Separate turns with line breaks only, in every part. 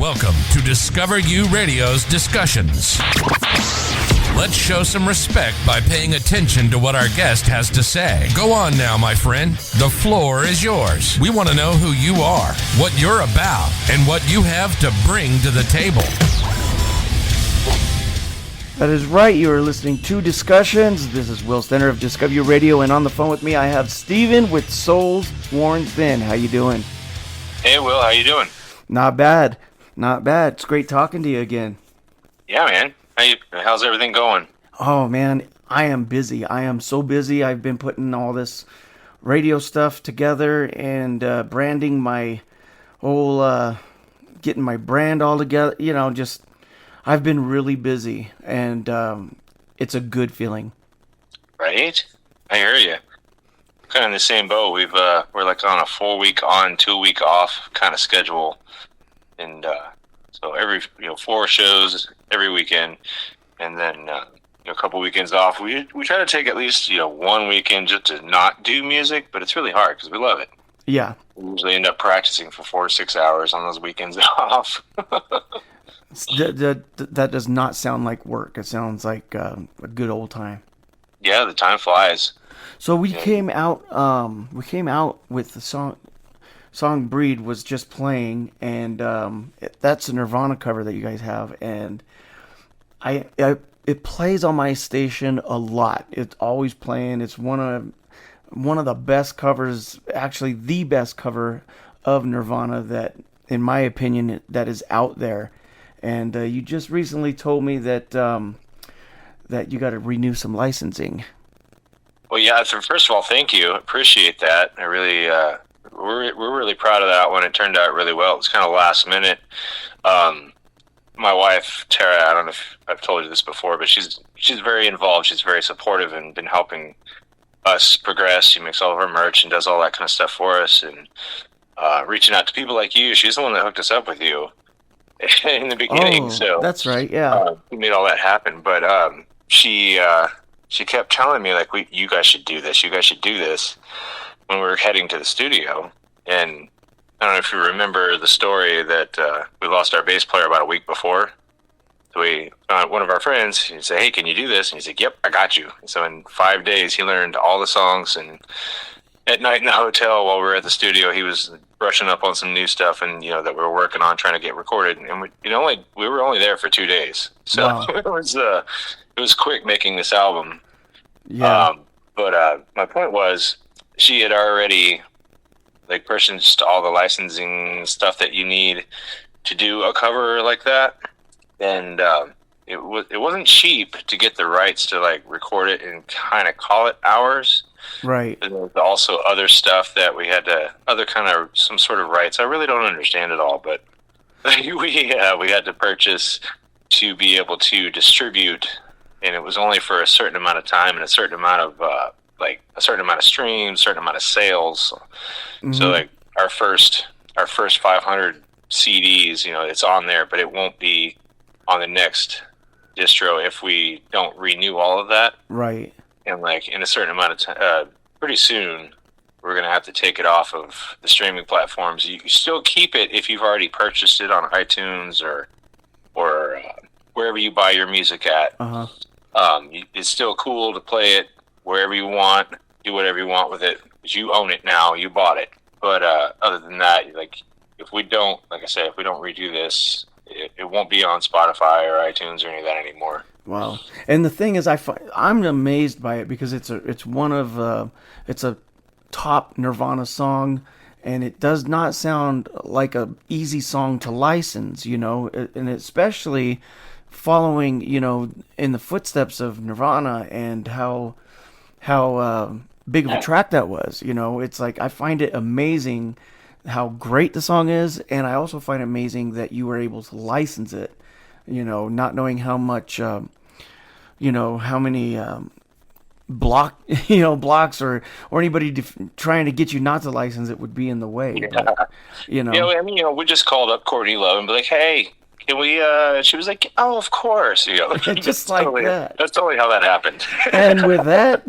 Welcome to Discover You Radio's discussions. Let's show some respect by paying attention to what our guest has to say. Go on now, my friend. The floor is yours. We want to know who you are, what you're about, and what you have to bring to the table.
That is right. You are listening to Discussions. This is Will Stenner of Discover You Radio, and on the phone with me, I have Steven with Souls Worn Thin. How you doing?
Hey, Will. How you doing?
Not bad. Not bad. It's great talking to you again.
Yeah, man. How's everything going?
Oh, man. I am busy. I am so busy. I've been putting all this radio stuff together and branding my whole, getting my brand all together. You know, just, I've been really busy, and it's a good feeling.
Right? I hear you. Kind of in the same boat. We're like on a 4-week on, 2-week off kind of schedule. And so every 4 shows every weekend, and then a couple weekends off. We try to take at least 1 weekend just to not do music, but it's really hard because we love it.
Yeah,
we usually end up practicing for 4 to 6 hours on those weekends off.
That does not sound like work. It sounds like a good old time.
Yeah, the time flies.
So we came out with the song Breed was just playing, and that's a Nirvana cover that you guys have, and it plays on my station a lot. It's always playing. It's one of the best covers, actually the best cover of Nirvana that, in my opinion, that is out there. And you just recently told me that that you got to renew some licensing.
Well, yeah. So first of all, thank you. Appreciate that. I really. We're really proud of that one. It turned out really well. It was kind of last minute. My wife Tara, I don't know if I've told you this before, but she's very involved. She's very supportive and been helping us progress. She makes all of our merch and does all that kind of stuff for us, and reaching out to people like you. She's the one that hooked us up with you in the beginning.
Oh,
so
that's right. Yeah,
we made all that happen. But she kept telling me, like, you guys should do this. You guys should do this. When we were heading to the studio, and I don't know if you remember the story that we lost our bass player about a week before. So we found one of our friends, he'd say, "Hey, can you do this?" And he's like, "Yep, I got you." And so in 5 days, he learned all the songs, and at night in the hotel while we were at the studio, he was brushing up on some new stuff and that we were working on trying to get recorded. And we were only there for 2 days, so wow. It was quick making this album.
Yeah.
But my point was, she had already purchased all the licensing stuff that you need to do a cover like that, and it wasn't cheap to get the rights to record it and kind of call it ours.
Right.
And there was also other stuff that we had to some sort of rights. I really don't understand it all, but we had to purchase to be able to distribute, and it was only for a certain amount of time and a certain amount of a certain amount of streams, certain amount of sales. Mm-hmm. So our first 500 CDs, it's on there, but it won't be on the next distro if we don't renew all of that.
Right.
And in a certain amount of time, pretty soon, we're going to have to take it off of the streaming platforms. You can still keep it if you've already purchased it on iTunes or wherever you buy your music at.
Uh-huh.
It's still cool to play it wherever you want, do whatever you want with it, because you own it now, you bought it. But other than that, if we don't, if we don't redo this, it won't be on Spotify or iTunes or any of that anymore.
Wow. And the thing is, I'm amazed by it because it's a top Nirvana song, and it does not sound like a easy song to license, and especially following, in the footsteps of Nirvana and how big of a track that was. It's I find it amazing how great the song is, and I also find it amazing that you were able to license it, not knowing how much, how many blocks or anybody trying to get you not to license it would be in the way.
Yeah.
But,
we just called up Courtney Love and be like, "Hey, can we?" She was like, "Oh, of course."
Just like that.
That's totally how that happened.
And with that,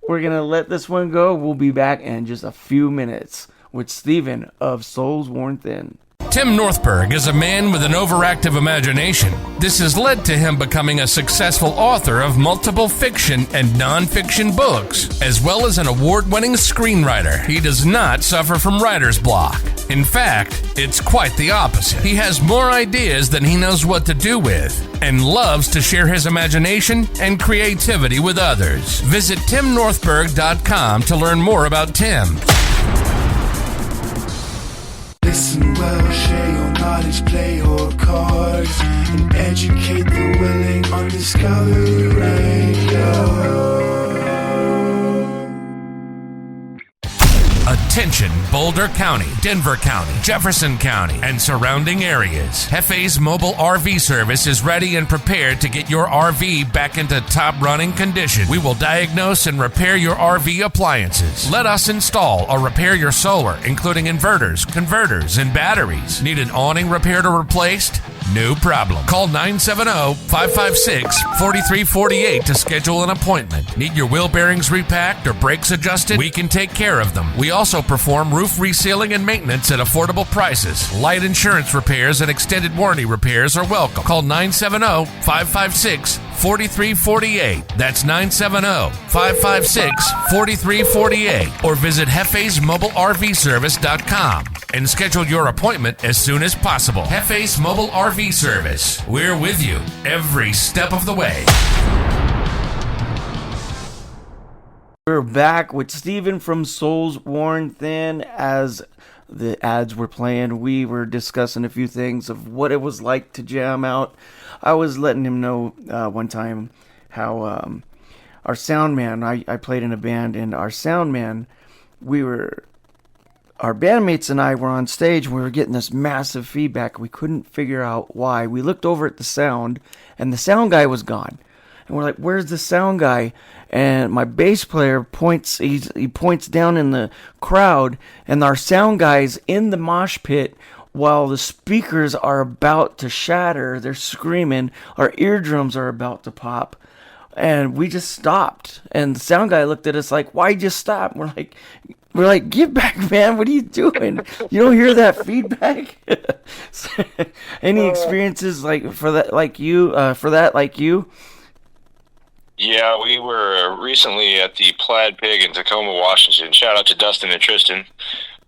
we're gonna let this one go. We'll be back in just a few minutes with Steven of Souls Worn Thin.
Tim Northberg is a man with an overactive imagination. This has led to him becoming a successful author of multiple fiction and nonfiction books, as well as an award-winning screenwriter. He does not suffer from writer's block. In fact, it's quite the opposite. He has more ideas than he knows what to do with, and loves to share his imagination and creativity with others. Visit timnorthberg.com to learn more about Tim.
Listen well, share your knowledge, play your cards, and educate the willing on Discovery Radio.
Attention Boulder County, Denver County, Jefferson County, and surrounding areas. Hefe's mobile RV service is ready and prepared to get your RV back into top running condition. We will diagnose and repair your RV appliances. Let us install or repair your solar, including inverters, converters, and batteries. Need an awning repaired or replaced? No problem. Call 970-556-4348 to schedule an appointment. Need your wheel bearings repacked or brakes adjusted? We can take care of them. We also perform roof resealing and maintenance at affordable prices. Light insurance repairs and extended warranty repairs are welcome. Call 970-556-4348. That's 970-556-4348. Or visit hefesmobilervservice.com and schedule your appointment as soon as possible. Hefe's Mobile RV Service. We're with you every step of the way.
We're back with Steven from Souls Worn Thin. As the ads were playing, we were discussing a few things of what it was like to jam out. I was letting him know one time how our sound man, I played in a band, and our sound man, our bandmates and I were on stage, and we were getting this massive feedback. We couldn't figure out why. We looked over at the sound, and the sound guy was gone. And we're like, where's the sound guy? And my bass player points, he points down in the crowd, and our sound guy's in the mosh pit while the speakers are about to shatter. They're screaming. Our eardrums are about to pop. And we just stopped. And the sound guy looked at us like, why'd you stop? We're like, get back, man. What are you doing? You don't hear that feedback? Any experiences for that like you?
Yeah, we were recently at the Plaid Pig in Tacoma, Washington. Shout out to Dustin and Tristan.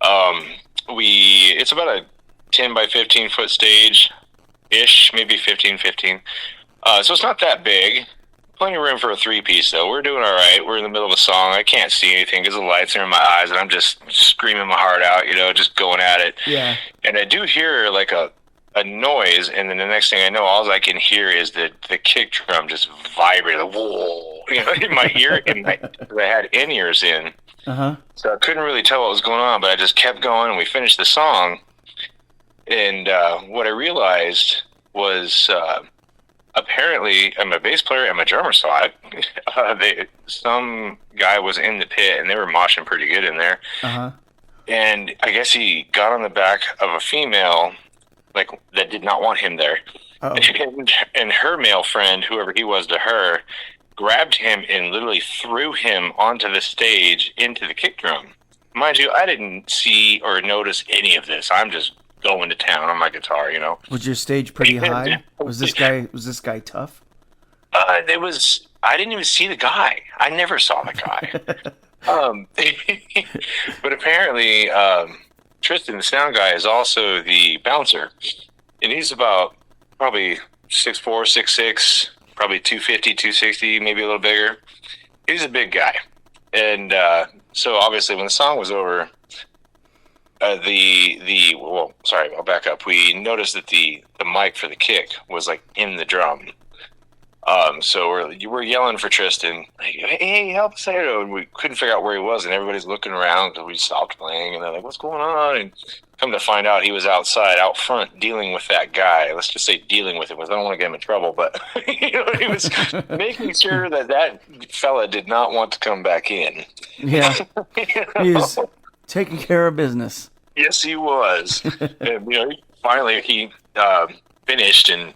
It's about a 10 by 15 foot stage ish, maybe 15. So it's not that big. Plenty of room for a 3-piece, though. We're doing all right. We're in the middle of a song. I can't see anything because the lights are in my eyes, and I'm just screaming my heart out, just going at it.
Yeah.
And I do hear like a noise, and then the next thing I know, all I can hear is the kick drum just vibrate, like, whoa, in my ear, and I had in-ears in.
Uh-huh.
So I couldn't really tell what was going on, but I just kept going, and we finished the song. And what I realized was apparently I'm a bass player and my drummer saw it. Some guy was in the pit, and they were moshing pretty good in there.
Uh-huh.
And I guess he got on the back of a female that did not want him there. And her male friend, whoever he was to her, grabbed him and literally threw him onto the stage into the kick drum. Mind you, I didn't see or notice any of this. I'm just going to town on my guitar,
Was your stage pretty high? Was this guy tough?
I didn't even see the guy. I never saw the guy. But apparently, Tristan, the sound guy, is also the bouncer, and he's about probably 6'4", 6'6", probably 250, 260, maybe a little bigger. He's a big guy, and so obviously when the song was over, I'll back up. We noticed that the mic for the kick was in the drum. So we're yelling for Tristan, hey, help us out. And we couldn't figure out where he was, and everybody's looking around because we stopped playing, and they're like, what's going on? And come to find out, he was out front, dealing with that guy. Let's just say dealing with him, because I don't want to get him in trouble, but he was making sure that fella did not want to come back in.
Yeah. He was taking care of business.
Yes, he was. And, finally he finished, and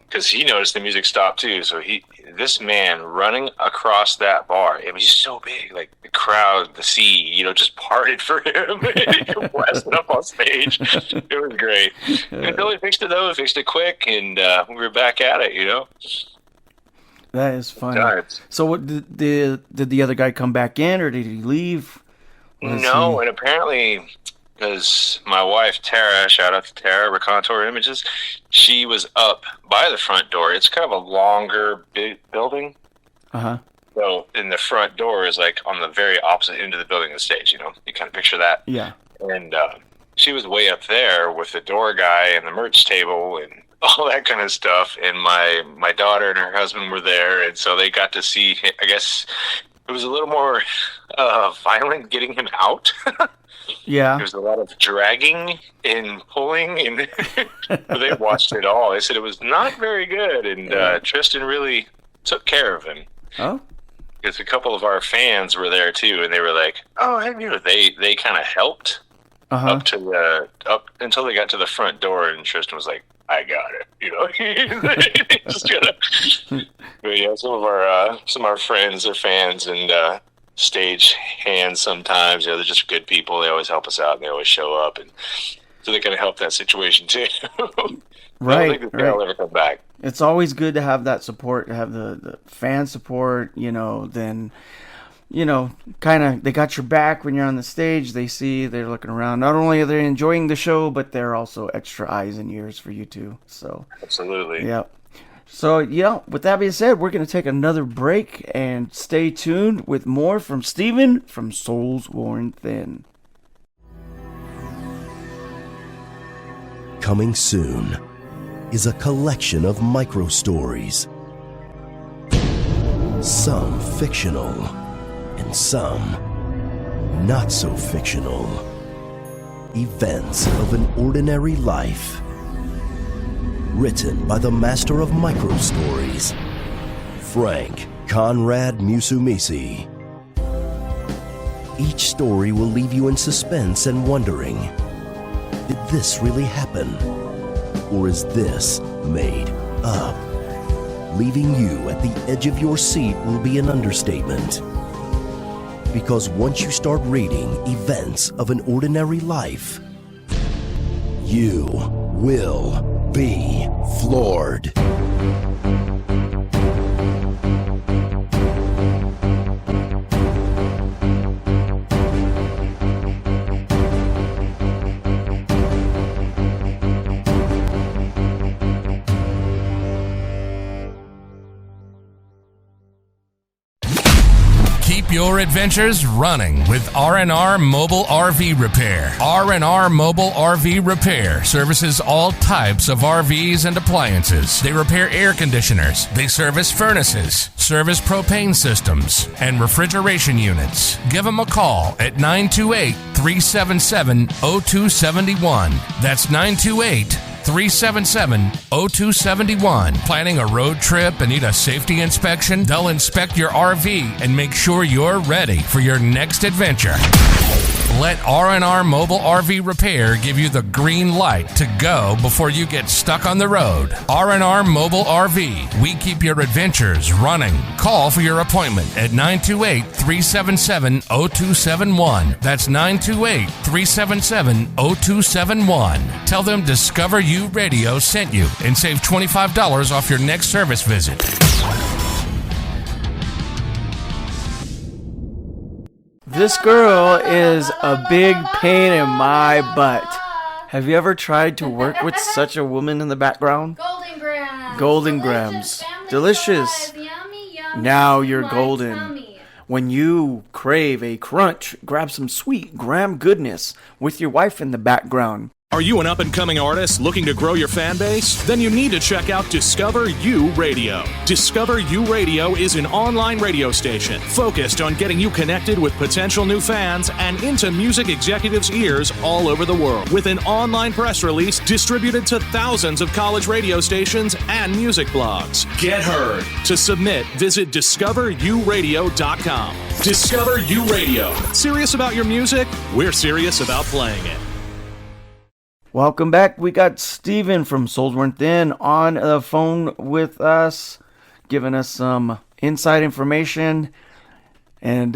because he noticed the music stopped too, so he this man running across that bar. It was just so big, like the crowd, the sea, just parted for him. He blasted up on stage. It was great. Until he fixed it, though. He fixed it quick, and we were back at it,
That is funny.
Darts.
So what did the other guy come back in, or did he leave?
No, and apparently, because my wife, Tara, shout out to Tara, Recontour Images, she was up by the front door. It's kind of a longer big building.
Uh-huh.
So, in the front door is like on the very opposite end of the building of the stage, You kind of picture that.
Yeah.
And she was way up there with the door guy and the merch table and all that kind of stuff. And my daughter and her husband were there, and so they got to see, I guess, it was a little more violent getting him out.
Yeah.
There was a lot of dragging and pulling, and they watched it all. They said it was not very good, and Tristan really took care of him.
Oh?
Because a couple of our fans were there too, and they were like, "Oh, they kind of helped up until they got to the front door, and Tristan was like, I got it," Just kinda, but yeah, some of our friends are fans and stage hands sometimes. They're just good people. They always help us out, and they always show up, and so they kind of help that situation too.
Right.
I don't think they'll ever come back.
It's always good to have that support, to have the fan support. Then kind of they got your back when you're on the stage. They're looking around. Not only are they enjoying the show, but they're also extra eyes and ears for you too. So
Absolutely.
yeah. So, with that being said, we're going to take another break and stay tuned with more from Steven from Souls Worn Thin.
Coming soon is a collection of micro-stories. Some fictional and some not so fictional. Events of an ordinary life. Written by the master of micro-stories, Frank Conrad Musumisi. Each story will leave you in suspense and wondering, did this really happen? Or is this made up? Leaving you at the edge of your seat will be an understatement. Because once you start reading events of an ordinary life, you will be floored.
Keep your adventures running with R&R Mobile RV Repair. R&R Mobile RV Repair services all types of RVs and appliances. They repair air conditioners. They service furnaces, service propane systems, and refrigeration units. Give them a call at 928-377-0271. That's 928-377-0271. Planning a road trip and need a safety inspection? They'll inspect your RV and make sure you're ready for your next adventure. Let R&R Mobile RV Repair give you the green light to go before you get stuck on the road. R&R Mobile RV. We keep your adventures running. Call for your appointment at 928-377-0271. That's 928-377-0271. Tell them Discover You Radio sent you and save $25 off your next service visit.
This girl is a big pain in my butt. Have you ever tried to work with such a woman in the background?
Golden grams.
Golden grams. Delicious.
Yummy, yummy.
Now you're
My
golden.
tummy.
When you crave a crunch, grab some sweet graham goodness with your wife in the background.
Are you an up-and-coming artist looking to grow your fan base? Then you need to check out Discover You Radio. Discover You Radio is an online radio station focused on getting you connected with potential new fans and into music executives' ears all over the world. With an online press release distributed to thousands of college radio stations and music blogs. Get heard. To submit, visit discoveruradio.com. Discover You Radio. Serious about your music? We're serious about playing it.
Welcome back. We got Steven from Souls Worn Thin on the phone with us. giving us some inside information. And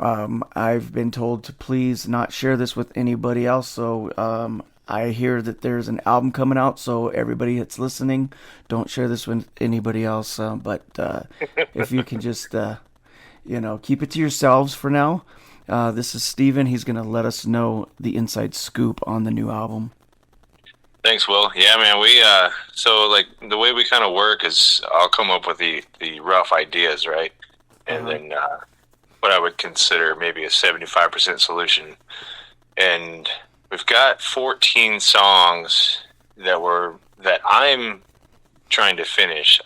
I've been told to please not share this with anybody else. So I hear that there's an album coming out. So everybody that's listening, don't share this with anybody else. But if you can just, keep it to yourselves for now. This is Steven. He's going to let us know the inside scoop on the new album.
Thanks, Will. Yeah, man, we, so like the way we kind of work is I'll come up with the rough ideas, right? And then what I would consider maybe a 75% solution. And we've got 14 songs that I'm trying to finish.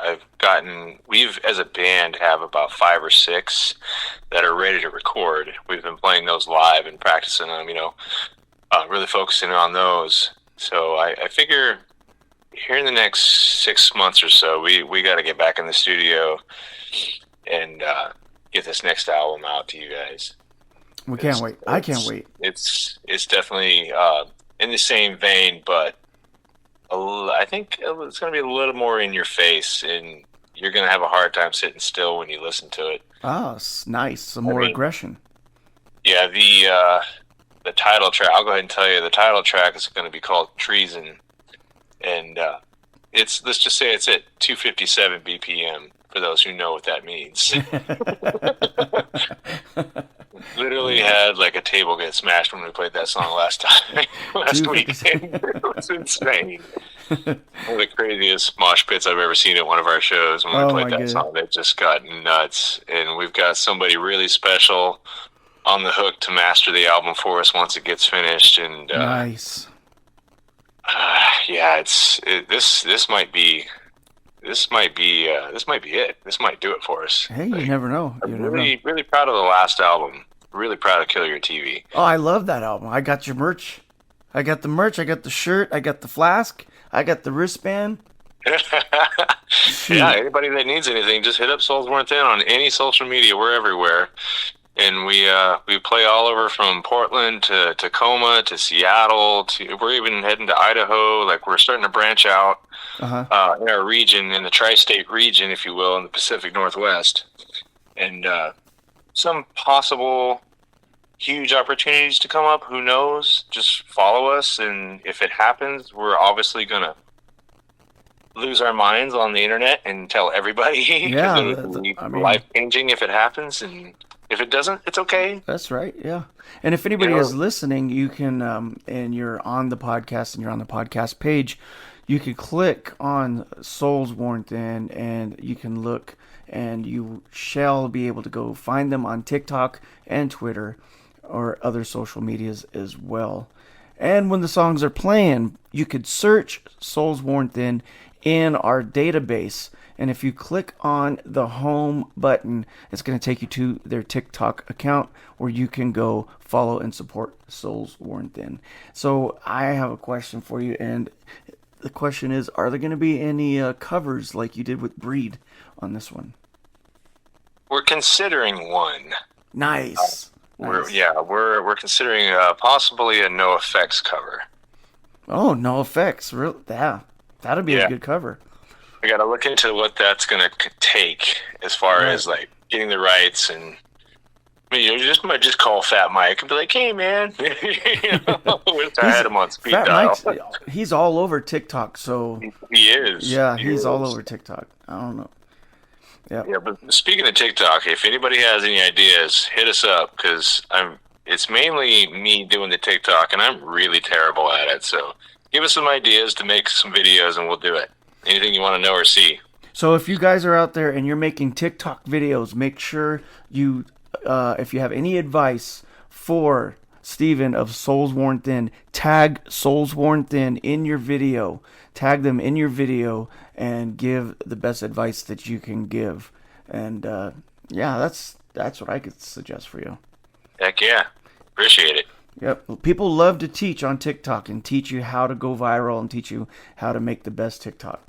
We've as a band have about 5 or 6 that are ready to record. We've been playing those live and practicing them, really focusing on those. So I figure here in the next 6 months or so, we got to get back in the studio and get this next album out to you guys.
We can't wait. I can't wait.
It's definitely in the same vein, but I think it's going to be a little more in your face, and you're going to have a hard time sitting still when you listen to it.
Oh, nice. Some more aggression.
Yeah, the title track, I'll go ahead and tell you, the title track is going to be called Treason. And let's just say it's at 257 BPM, for those who know what that means. Literally had like a table get smashed when we played that song last week. It was insane. One of the craziest mosh pits I've ever seen at one of our shows when we played that song. They just got nuts. And we've got somebody really special on the hook to master the album for us once it gets finished. And
nice.
Yeah, this might be it. This might do it for us.
Hey, you never know.
Really proud of the last album. Really proud of Kill Your TV.
Oh, I love that album. I got your merch. I got the merch. I got the shirt. I got the flask. I got the wristband.
Yeah, anybody that needs anything, just hit up Souls Weren't In on any social media. We're everywhere. And we play all over from Portland to Tacoma to Seattle. We're even heading to Idaho. Like, we're starting to branch out in our region, in the tri-state region, if you will, in the Pacific Northwest. And some possible huge opportunities to come up. Who knows? Just follow us, and if it happens, we're obviously going to lose our minds on the internet and tell everybody.
Yeah,
it'll be life-changing if it happens, and if it doesn't, it's okay.
That's right, yeah. And if anybody is listening, you can, and you're on the podcast and you're on the podcast page, you can click on Souls Weren't In, and you can look, and you shall be able to go find them on TikTok and Twitter or other social medias as well. And when the songs are playing, you could search Souls Weren't in our database. And if you click on the home button, it's going to take you to their TikTok account where you can go follow and support Souls Weren't In. So I have a question for you, and the question is, are there going to be any covers like you did with Breed on this one?
We're considering one.
Nice.
We're considering possibly a No Effects cover.
Oh, No Effects. Yeah, that'd be a good cover.
I got to look into what that's going to take as far as like getting the rights, and you might just call Fat Mike and be like, "Hey, man," I had him on speed dial.
He's all over TikTok, so
he is.
Yeah, he's all over TikTok. I don't know.
Yeah, but speaking of TikTok, if anybody has any ideas, hit us up, because it's mainly me doing the TikTok, and I'm really terrible at it. So give us some ideas to make some videos, and we'll do it. Anything you want to know or see.
So if you guys are out there and you're making TikTok videos, make sure you, if you have any advice for Steven of Souls Weren't In, tag Souls Weren't in your video. Tag them in your video and give the best advice that you can give. And that's what I could suggest for you.
Heck yeah. Appreciate it.
Yep. People love to teach on TikTok and teach you how to go viral and teach you how to make the best TikTok.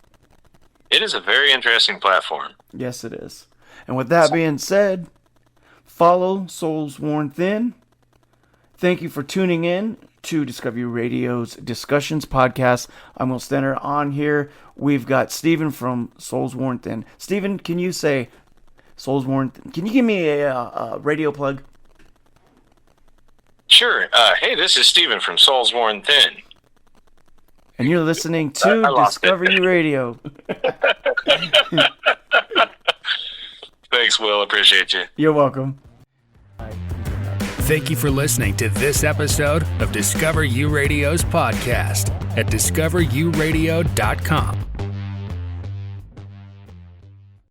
It is a very interesting platform.
Yes, it is. And with that being said, follow Souls Weren't In. Thank you for tuning in to Discover You Radio's Discussions podcast. I'm Will Stenner. On here, we've got Stephen from Souls Worn Thin. Stephen, can you say Souls Worn Thin? Can you give me a radio plug?
Sure. Hey, this is Steven from Souls Worn Thin.
And you're listening to Discover You Radio.
Thanks, Will. Appreciate you.
You're welcome.
Thank you for listening to this episode of Discover You Radio's podcast at discoveruradio.com.